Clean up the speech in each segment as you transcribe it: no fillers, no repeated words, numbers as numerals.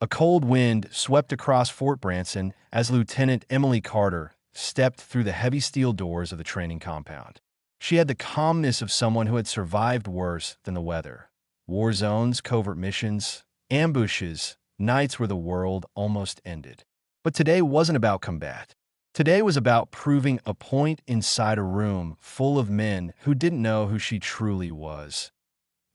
A cold wind swept across Fort Branson as Lieutenant Emily Carter stepped through the heavy steel doors of the training compound. She had the calmness of someone who had survived worse than the weather. War zones, covert missions, ambushes, nights where the world almost ended. But today wasn't about combat. Today was about proving a point inside a room full of men who didn't know who she truly was.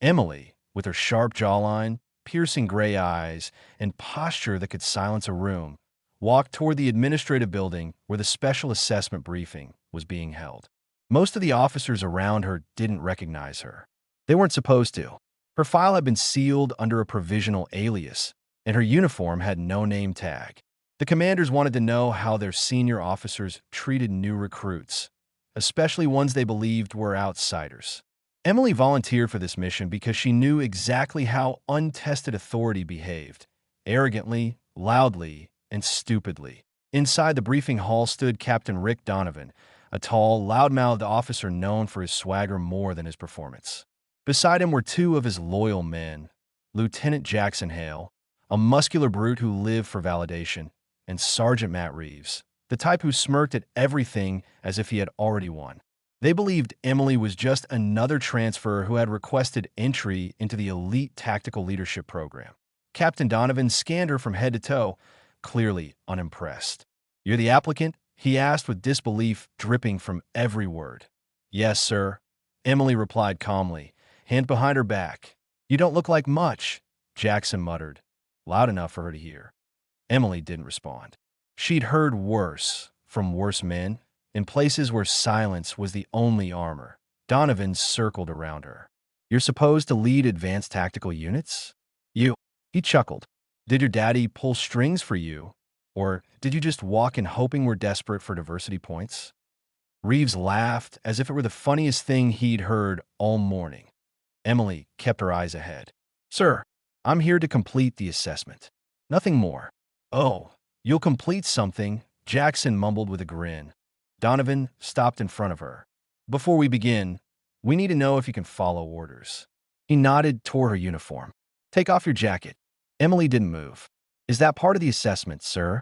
Emily, with her sharp jawline, piercing gray eyes, and posture that could silence a room, walked toward the administrative building where the special assessment briefing was being held. Most of the officers around her didn't recognize her. They weren't supposed to. Her file had been sealed under a provisional alias, and her uniform had no name tag. The commanders wanted to know how their senior officers treated new recruits, especially ones they believed were outsiders. Emily volunteered for this mission because she knew exactly how untested authority behaved, arrogantly, loudly, and stupidly. Inside the briefing hall stood Captain Rick Donovan, a tall, loud-mouthed officer known for his swagger more than his performance. Beside him were two of his loyal men, Lieutenant Jackson Hale, a muscular brute who lived for validation, and Sergeant Matt Reeves, the type who smirked at everything as if he had already won. They believed Emily was just another transfer who had requested entry into the elite tactical leadership program. Captain Donovan scanned her from head to toe, clearly unimpressed. "You're the applicant?" he asked with disbelief dripping from every word. "Yes, sir," Emily replied calmly, hand behind her back. "You don't look like much," Jackson muttered, loud enough for her to hear. Emily didn't respond. She'd heard worse from worse men, in places where silence was the only armor. Donovan circled around her. "You're supposed to lead advanced tactical units?" He chuckled. "Did your daddy pull strings for you? Or did you just walk in hoping we're desperate for diversity points?" Reeves laughed as if it were the funniest thing he'd heard all morning. Emily kept her eyes ahead. "Sir, I'm here to complete the assessment. Nothing more." "Oh, you'll complete something," Jackson mumbled with a grin. Donovan stopped in front of her. "Before we begin, we need to know if you can follow orders." He nodded toward her uniform. "Take off your jacket." Emily didn't move. "Is that part of the assessment, sir?"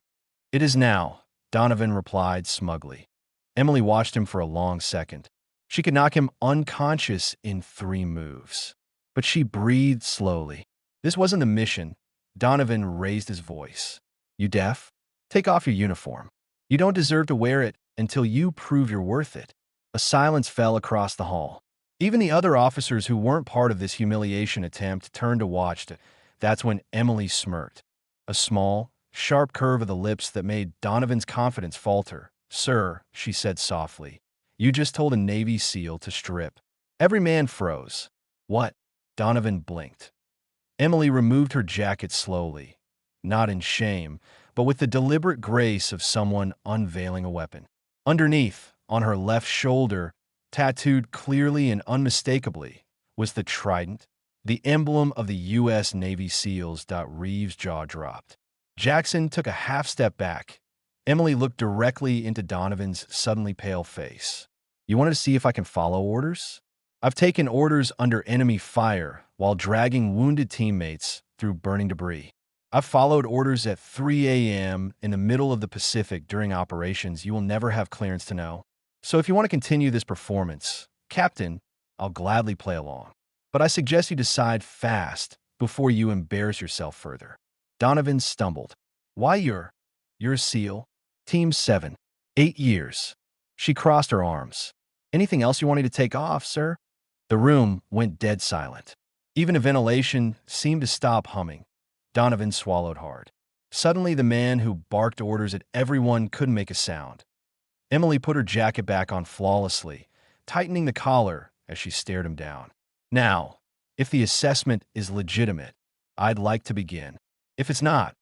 "It is now," Donovan replied smugly. Emily watched him for a long second. She could knock him unconscious in 3 moves. But she breathed slowly. "This wasn't the mission." Donovan raised his voice. "You deaf? Take off your uniform. You don't deserve to wear it until you prove you're worth it." A silence fell across the hall. Even the other officers who weren't part of this humiliation attempt turned to watch. That's when Emily smirked. A small, sharp curve of the lips that made Donovan's confidence falter. "Sir," she said softly, "you just told a Navy SEAL to strip." Every man froze. "What?" Donovan blinked. Emily removed her jacket slowly, not in shame, but with the deliberate grace of someone unveiling a weapon. Underneath, on her left shoulder, tattooed clearly and unmistakably, was the trident, the emblem of the U.S. Navy SEALs. Reeves' jaw dropped. Jackson took a half step back. Emily looked directly into Donovan's suddenly pale face. "You wanted to see if I can follow orders? I've taken orders under enemy fire while dragging wounded teammates through burning debris. I've followed orders at 3 a.m. in the middle of the Pacific during operations you will never have clearance to know. So if you want to continue this performance, Captain, I'll gladly play along. But I suggest you decide fast before you embarrass yourself further." Donovan stumbled. "Why you're a SEAL? Team 7. 8 years." She crossed her arms. "Anything else you want me to take off, sir?" The room went dead silent. Even the ventilation seemed to stop humming. Donovan swallowed hard. Suddenly, the man who barked orders at everyone couldn't make a sound. Emily put her jacket back on flawlessly, tightening the collar as she stared him down. "Now, if the assessment is legitimate, I'd like to begin. If it's not,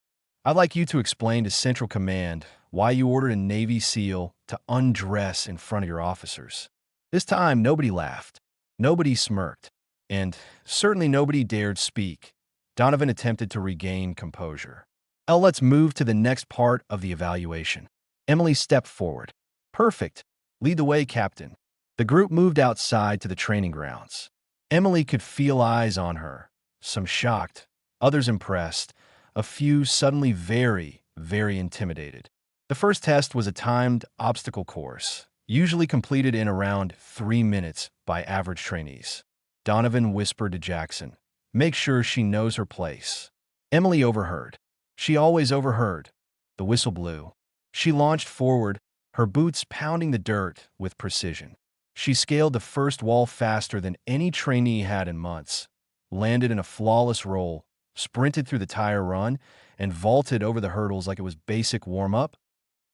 I'd like you to explain to Central Command why you ordered a Navy SEAL to undress in front of your officers." This time, nobody laughed. Nobody smirked. And certainly nobody dared speak. Donovan attempted to regain composure. Let's move to the next part of the evaluation." Emily stepped forward. "Perfect. Lead the way, Captain." The group moved outside to the training grounds. Emily could feel eyes on her, some shocked, others impressed, A few suddenly very, very intimidated. The first test was a timed obstacle course, usually completed in around 3 minutes by average trainees. Donovan whispered to Jackson, "Make sure she knows her place." Emily overheard. She always overheard. The whistle blew. She launched forward, her boots pounding the dirt with precision. She scaled the first wall faster than any trainee had in months, landed in a flawless roll, sprinted through the tire run, and vaulted over the hurdles like it was basic warm-up.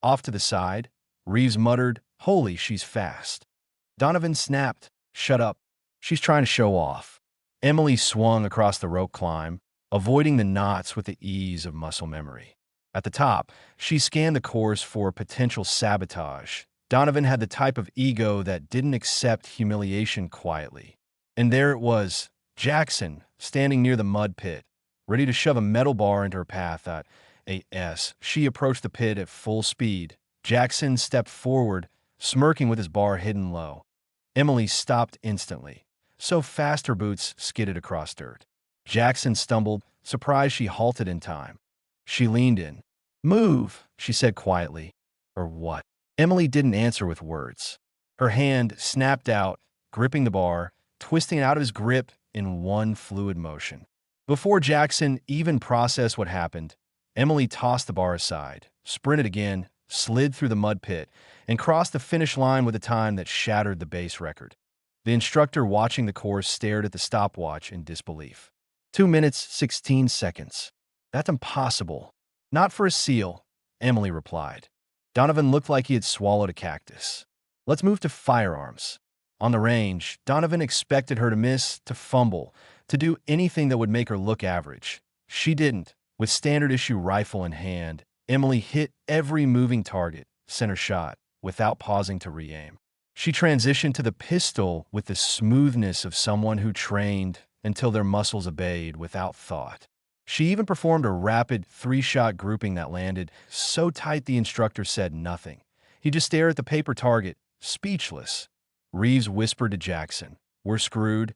Off to the side, Reeves muttered, "Holy, she's fast." Donovan snapped, "Shut up. She's trying to show off." Emily swung across the rope climb, avoiding the knots with the ease of muscle memory. At the top, she scanned the course for potential sabotage. Donovan had the type of ego that didn't accept humiliation quietly. And there it was, Jackson, standing near the mud pit, ready to shove a metal bar into her path. She approached the pit at full speed. Jackson stepped forward, smirking with his bar hidden low. Emily stopped instantly, so fast her boots skidded across dirt. Jackson stumbled, surprised she halted in time. She leaned in. "Move," she said quietly. "Or what?" Emily didn't answer with words. Her hand snapped out, gripping the bar, twisting it out of his grip in one fluid motion. Before Jackson even processed what happened, Emily tossed the bar aside, sprinted again, slid through the mud pit, and crossed the finish line with a time that shattered the base record. The instructor watching the course stared at the stopwatch in disbelief. 2 minutes, 16 seconds. "That's impossible." "Not for a SEAL," Emily replied. Donovan looked like he had swallowed a cactus. "Let's move to firearms." On the range, Donovan expected her to miss, to fumble, to do anything that would make her look average. She didn't. With standard-issue rifle in hand, Emily hit every moving target, center shot, without pausing to re-aim. She transitioned to the pistol with the smoothness of someone who trained until their muscles obeyed without thought. She even performed a rapid 3-shot grouping that landed so tight the instructor said nothing. He just stared at the paper target, speechless. Reeves whispered to Jackson, "We're screwed."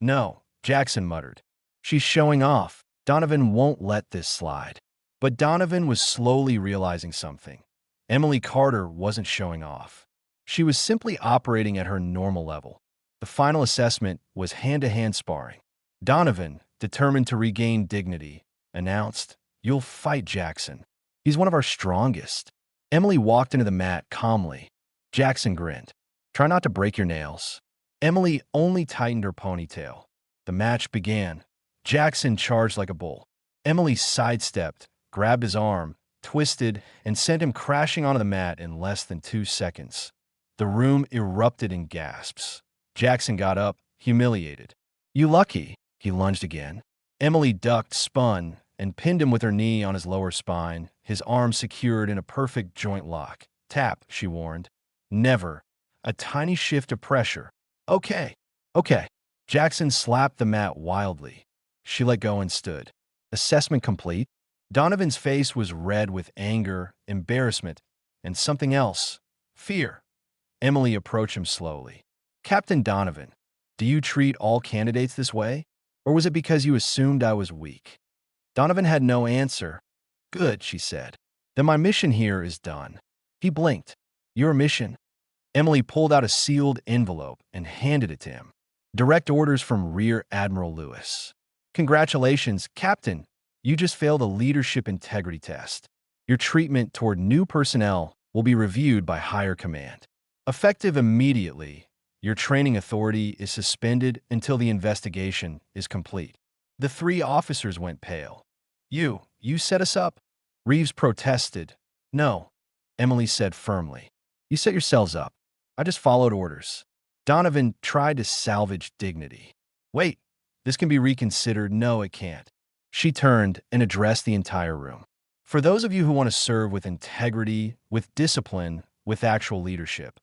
"No," Jackson muttered. "She's showing off. Donovan won't let this slide." But Donovan was slowly realizing something. Emily Carter wasn't showing off. She was simply operating at her normal level. The final assessment was hand-to-hand sparring. Donovan, determined to regain dignity, announced, "You'll fight Jackson. He's one of our strongest." Emily walked into the mat calmly. Jackson grinned. "Try not to break your nails." Emily only tightened her ponytail. The match began. Jackson charged like a bull. Emily sidestepped, grabbed his arm, twisted, and sent him crashing onto the mat in less than 2 seconds. The room erupted in gasps. Jackson got up, humiliated. "You lucky." He lunged again. Emily ducked, spun, and pinned him with her knee on his lower spine, his arm secured in a perfect joint lock. "Tap," she warned. "Never." A tiny shift of pressure. Okay. Jackson slapped the mat wildly. She let go and stood. Assessment complete. Donovan's face was red with anger, embarrassment, and something else. Fear. Emily approached him slowly. "Captain Donovan, do you treat all candidates this way? Or was it because you assumed I was weak?" Donovan had no answer. "Good," she said. "Then my mission here is done." He blinked. "Your mission?" Emily pulled out a sealed envelope and handed it to him. "Direct orders from Rear Admiral Lewis. Congratulations, Captain. You just failed a leadership integrity test. Your treatment toward new personnel will be reviewed by higher command. Effective immediately, your training authority is suspended until the investigation is complete." The 3 officers went pale. You set us up?" Reeves protested. "No," Emily said firmly. "You set yourselves up. I just followed orders." Donovan tried to salvage dignity. "Wait, this can be reconsidered." "No, it can't." She turned and addressed the entire room. "For those of you who want to serve with integrity, with discipline, with actual leadership,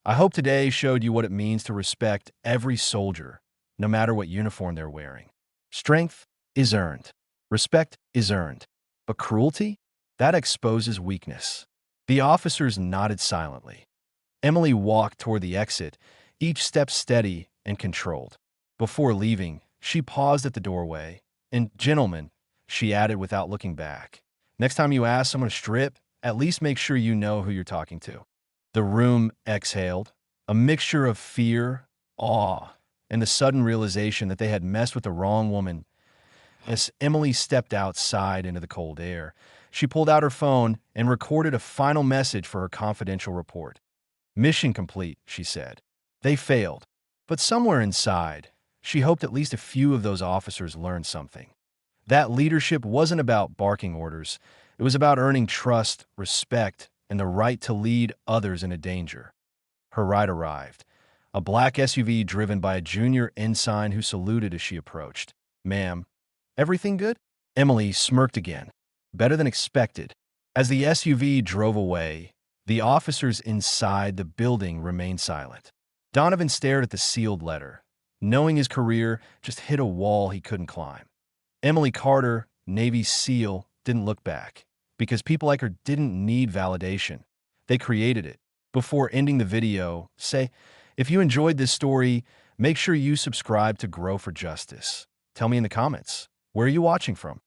I hope today showed you what it means to respect every soldier, no matter what uniform they're wearing. Strength is earned. Respect is earned. But cruelty? That exposes weakness." The officers nodded silently. Emily walked toward the exit, each step steady and controlled. Before leaving, she paused at the doorway, and, "Gentlemen," she added without looking back. Next time you ask someone to strip, at least make sure you know who you're talking to. The room exhaled, a mixture of fear, awe, and the sudden realization that they had messed with the wrong woman. As Emily stepped outside into the cold air, she pulled out her phone and recorded a final message for her confidential report. "Mission complete," she said. They failed. But somewhere inside, she hoped at least a few of those officers learned something. That leadership wasn't about barking orders. It was about earning trust, respect, and the right to lead others into danger. Her ride arrived. A black SUV driven by a junior ensign who saluted as she approached. "Ma'am, everything good?" Emily smirked again. "Better than expected." As the SUV drove away, the officers inside the building remained silent. Donovan stared at the sealed letter, knowing his career just hit a wall he couldn't climb. Emily Carter, Navy SEAL, didn't look back, because people like her didn't need validation. They created it. Before ending the video, say, if you enjoyed this story, make sure you subscribe to Grow for Justice. Tell me in the comments, where are you watching from?